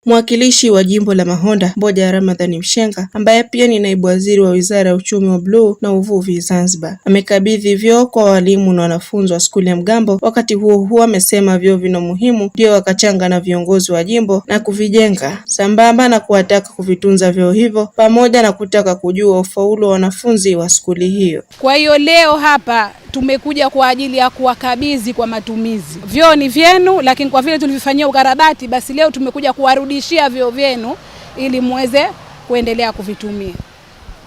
Mwakilishi wa jimbo la Mahonda, Mboja Ramadhani Mshenga, ambaye pia ni naibu waziri wa Wizara ya Uchumi wa Bluu na Uvuvi Zanzibar, amekabidhi vyoo kwa walimu na wanafunzi wa skuli ya Mgambo. Wakati huo amesema vyoo vina muhimu, ndio wakachanga na viongozi wa jimbo na kuvijenga, sambamba na kuwataka kuvitunza vyoo hivyo pamoja na kutaka kujua ufaulu wa wanafunzi wa skuli hiyo. Kwa hiyo leo hapa tumekuja kwa ajili ya kuwakabidhi kwa matumizi. Vyoo ni vyenu, lakini kwa vile tulivifanyia ukarabati, basi leo tumekuja kuwarudishia vyoo vyenu ili muweze kuendelea kuvitumia.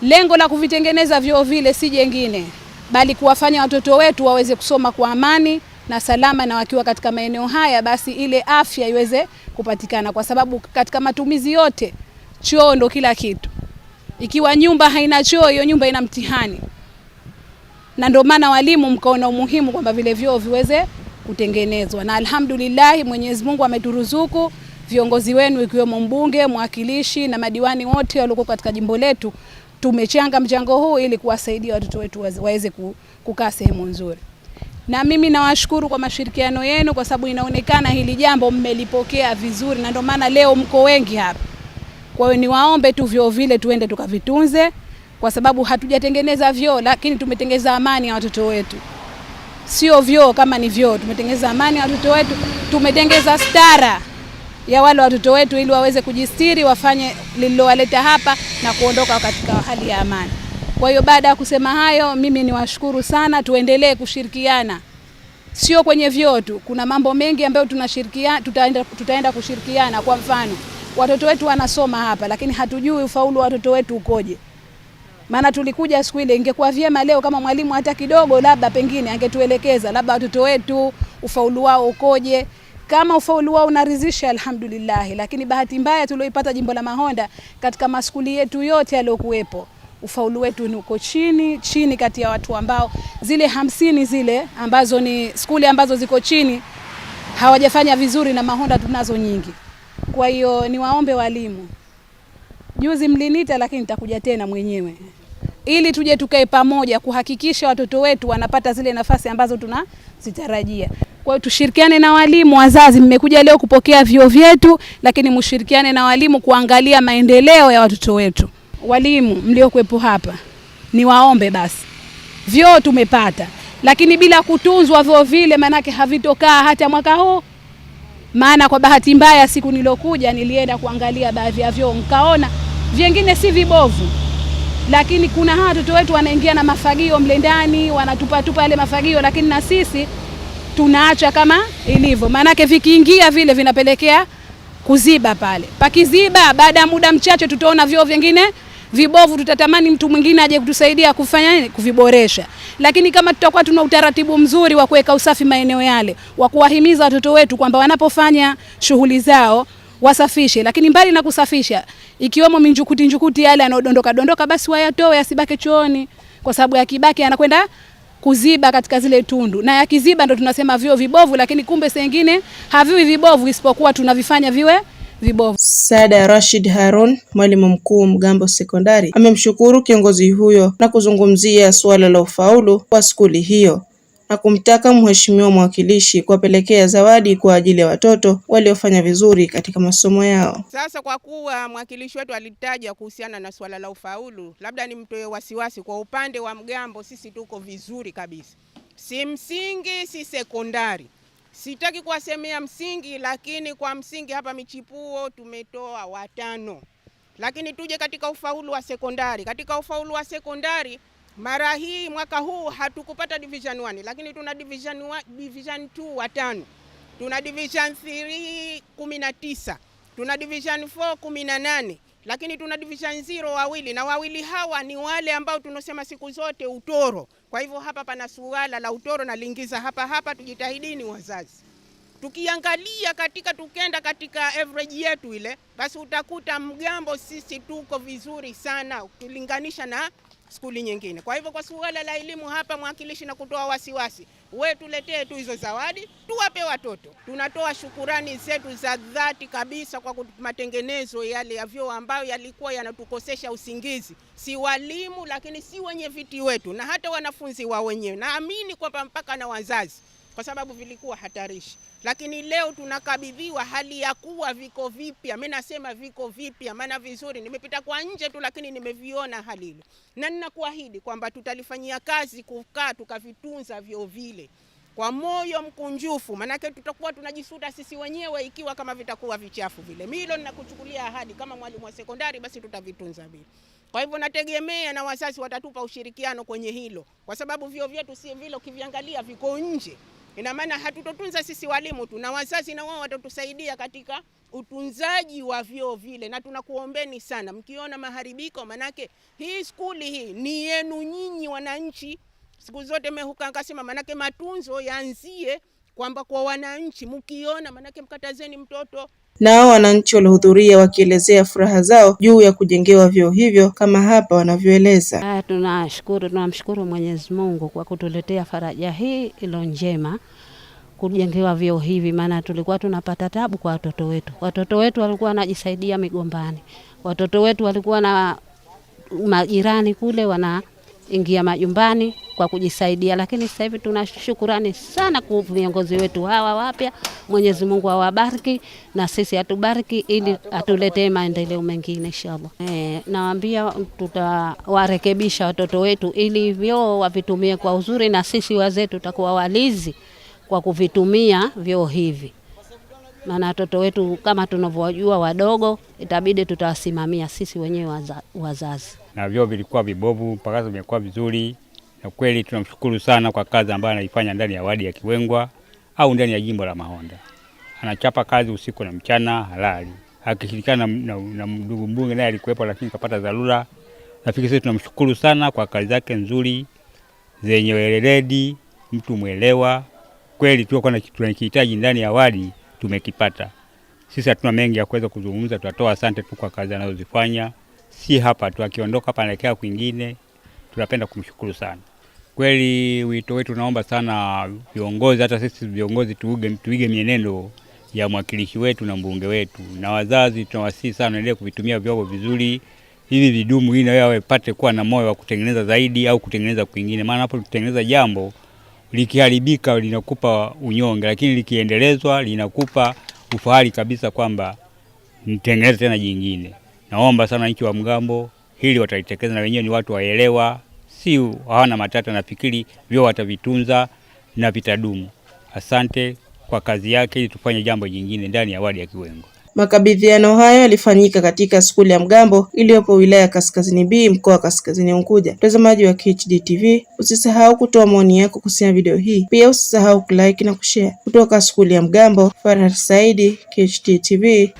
Lengo la kuvitengeneza vyoo vile si jengine, bali kuwafanya watoto wetu waweze kusoma kwa amani na salama, na wakiwa katika maeneo haya basi ile afya iweze kupatikana, kwa sababu katika matumizi yote choo ndo kila kitu. Ikiwa nyumba haina choo, hiyo nyumba ina mtihani. Na ndio maana walimu mkaona umuhimu kwamba vile vyoo viweze kutengenezwa, na alhamdulillah Mwenyezi Mungu ameturuzuku viongozi wenu ikiwemo mbunge, mwakilishi na madiwani wote walio katika jimbo letu. Tumechanga mchango huu ili kuwasaidia watoto wetu waweze kukaa sehemu nzuri. Na mimi nawashukuru kwa mashirikiano yenu, kwa sababu inaonekana hili jambo mmelipokea vizuri, na ndio maana leo mko wengi hapa. Kwa hiyo niwaombe tu vyoo vile tuende tukavitunze, kwa sababu hatujatengeneza vyoo, lakini tumetengeneza amani ya watoto wetu. Sio vyoo kama ni vyoo, tumetengeneza amani ya watoto wetu, tumetengeneza stara ya wale watoto wetu ili waweze kujistiri, wafanye lililowaleta hapa na kuondoka katika hali ya amani. Kwa hiyo baada ya kusema hayo, mimi niwashukuru sana, tuendelee kushirikiana. Sio kwenye vyoo tu, kuna mambo mengi ambayo tunashirikiana, tutaenda kushirikiana. Kwa mfano, watoto wetu wanasoma hapa, lakini hatujui ufaulu wa watoto wetu ukoje. Maana tulikuja siku ile, ingekuwa vyema leo kama mwalimu hata kidogo labda pengine angetuelekeza labda watoto wetu ufaulu wao ukoje. Kama ufaulu wao unaridhisha alhamdulillah, lakini bahati mbaya tulioipata jimbo la Mahonda katika maskuli yetu yote yaliokuwepo, ufaulu wetu ni uko chini kati ya watu ambao zile 50 zile ambazo ni skuli ambazo ziko chini hawajafanya vizuri, na Mahonda tunazo nyingi. Kwa hiyo niwaombe walimu, juzi mlinita lakini nitakuja tena mwenyewe ili tuje tukae pamoja kuhakikisha watoto wetu wanapata zile nafasi ambazo tunazitarajia. Kwa hiyo tushirikiane na walimu. Wazazi mmekuja leo kupokea vyoo vyetu, lakini mshirikiane na walimu kuangalia maendeleo ya watoto wetu. Walimu mliokuepo hapa, niwaombe basi, vyoo tumepata, lakini bila kutunzwa vyoo vile manake havitokaa hata mwaka huu. Maana kwa bahati mbaya siku nilokuja nilienda kuangalia baadhi ya vyoo, nikaona vingine si vibovu, lakini kuna hawa watoto wetu wanaingia na mafagio mle ndani, wanatupa yale mafagio, lakini na sisi tunaacha kama ilivyo. Maanake vikiingia vile vinapelekea kuziba pale. Pakiziba, baada ya muda mchache tutaona vyoo vingine vibovu, tutatamani mtu mwingine aje kutusaidia kufanya nini, kuviboresha. Lakini kama tutakuwa tuna utaratibu mzuri wa kuweka usafi maeneo yale, wa kuwahimiza watoto wetu kwamba wanapofanya shughuli zao wasafishe, lakini mbali na kusafisha, ikiwemo minjukuti yale yanodondoka basi wayatoe, asibake chooni, kwa sababu yakibaki anakwenda kuziba katika zile tundu, na yakiziba ndo tunasema vyoo vibovu, lakini kumbe sengine haviwi vibovu isipokuwa tunavifanya viwe vibovu. Saada Rashid Harun, mwalimu mkuu Mgambo Sekondari, amemshukuru kiongozi huyo na kuzungumzia suala la ufaulu wa skuli hiyo na kumtaka mheshimiwa mwakilishi kuwapelekea zawadi kwa ajili ya watoto waliofanya vizuri katika masomo yao. Sasa kwa kuwa mwakilishi wetu alitaja kuhusiana na swala la ufaulu, labda nimtoe wasiwasi kwa upande wa Mgambo. Sisi tuko vizuri kabisa, si msingi si sekondari. Sitaki kuwasemea msingi, lakini kwa msingi hapa michipuo tumetoa 5. Lakini tuje katika ufaulu wa sekondari. Katika ufaulu wa sekondari mara hii mwaka huu hatukupata division 1, lakini tuna division 2 5, tuna division 3 19, tuna division 4 18, lakini tuna division 0 wawili, na wawili hawa ni wale ambao tunosema siku zote utoro. Kwa hivyo hapa pana suala la utoro na liingiza hapa, tujitahidini wazazi. Tukiangalia tukenda katika average yetu ile, basi utakuta Mgambo sisi tuko vizuri sana ukilinganisha na skuli nyingine. Kwa hivyo kwa suala la elimu hapa, mwakilishi na kutoa wasiwasi, wewe tuletee tu hizo zawadi tuwape watoto. Tunatoa shukurani zetu za dhati kabisa kwa matengenezo yale ya vyoo ambayo yalikuwa yanatukosesha usingizi, si walimu lakini si wenye viti wetu na hata wanafunzi wa wenyewe. Naamini kwamba mpaka na wazazi kwa sababu vilikuwa hatarishi. Lakini leo tunakabidhiwa hali ya kuwa viko vipya. Mimi nasema viko vipya maana vizuri, nimepita kwa nje tu lakini nimeviona hali ile. Na ninakuahidi kwamba tutalifanyia kazi kukaa tukavitunza vyoo vile kwa moyo mkunjufu, manake tutakuwa tunajisuta sisi wenyewe ikiwa kama vitakuwa vichafu vile. Mimi hilo ninakuchukulia ahadi kama mwalimu wa sekondari, basi tutavitunza vile. Kwa hivyo nategemea na wazazi watatupa ushirikiano kwenye hilo, kwa sababu vyoo vyetu si vile ukiviangalia viko nje. Ina maana hatutotunza sisi walimu tu, na wazazi na wao watatusaidia katika utunzaji wa vyoo vile. Na tunakuombeni sana mkiona maharibiko, manake hii skuli hii ni yenu nyinyi wananchi. Siku zote mehuka ngasema manake matunzo yaanzie kwamba kwa wananchi, mkiona manake mkatazeni mtoto. Nao wananchi walihudhuria wakielezea furaha zao juu ya kujengewa vyoo hivyo kama hapa wanavyoeleza. Tunamshukuru Mwenyezi Mungu kwa kutuletea faraja hii ilo njema kujengewa vyoo hivi, maana tulikuwa tunapata tabu kwa watoto wetu. Watoto wetu walikuwa wanajisaidia migombani. Watoto wetu walikuwa na majirani kule wanaingia majumbani kwa kujisaidia, lakini sasa hivi tunashukurani sana kwa viongozi wetu hawa wapya. Mwenyezi Mungu awabariki na sisi atubariki ili atuletee maendeleo mengine inshallah. Nawaambia tutawarekebisha watoto wetu ili vyoo wavitumie kwa uzuri, na sisi wazee tutakuwa walizi kwa kuvitumia vyoo hivi. Maana watoto wetu kama tunavyojua wadogo, itabidi tutawasimamia sisi wenyewe wazazi. Na vyoo vilikuwa vibovu mpaka sasa vimekuwa vizuri. Na kweli tunamshukuru sana kwa kazi ambayo anaifanya ndani ya wadi ya Kiwengwa au ndani ya jimbo la Mahonda. Anachapa kazi usiku na mchana halali. Akishirikiana na ndugu mbunge naye alikuwepo lakini kapata dharura. Nafikiri sisi tunamshukuru sana kwa kazi zake nzuri zenye weledi, mtu mwelewa. Kweli tulikuwa tunakihitaji ndani ya wadi tumekipata. Sisi hatuna mengi ya kuweza kuzungumza, tutatoa asante tu kwa kazi anazozifanya. Si hapa tu, akiondoka hapa anaelekea kwingine. Tunapenda kumshukuru sana. Kweli wito wetu naomba sana viongozi, hata sisi viongozi tuige mienendo ya mwakilishi wetu na mbunge wetu. Na wazazi tunawasihi sana endelee kuvitumia vyombo vizuri. Hivi vidumu ili wao wapate kuwa na moyo wa kutengeneza zaidi au kutengeneza kwingine. Maana hapo kutengeneza jambo likiharibika linakupa unyonge, lakini likiendelezwa linakupa ufahari kabisa kwamba nitengeneza tena jingine. Naomba sana nchi wa Mgambo hili watalitekeleza, na wenyewe ni watu waelewa, si hawana matata. Nafikiri vyoo watavitunza na vitadumu. Asante kwa kazi yake ili tufanye jambo jingine ndani ya wadi ya Kiwengwa. Makabidhiano hayo yalifanyika katika skuli ya Mgambo iliyopo wilaya Kaskazini B, mkoa wa Kaskazini Unguja. Mtazamaji wa KHD TV, usisahau kutoa maoni yako kuhusu video hii. Pia usisahau kulike na kushare. Kutoka skuli ya Mgambo, Farhat Saidi, KHD TV.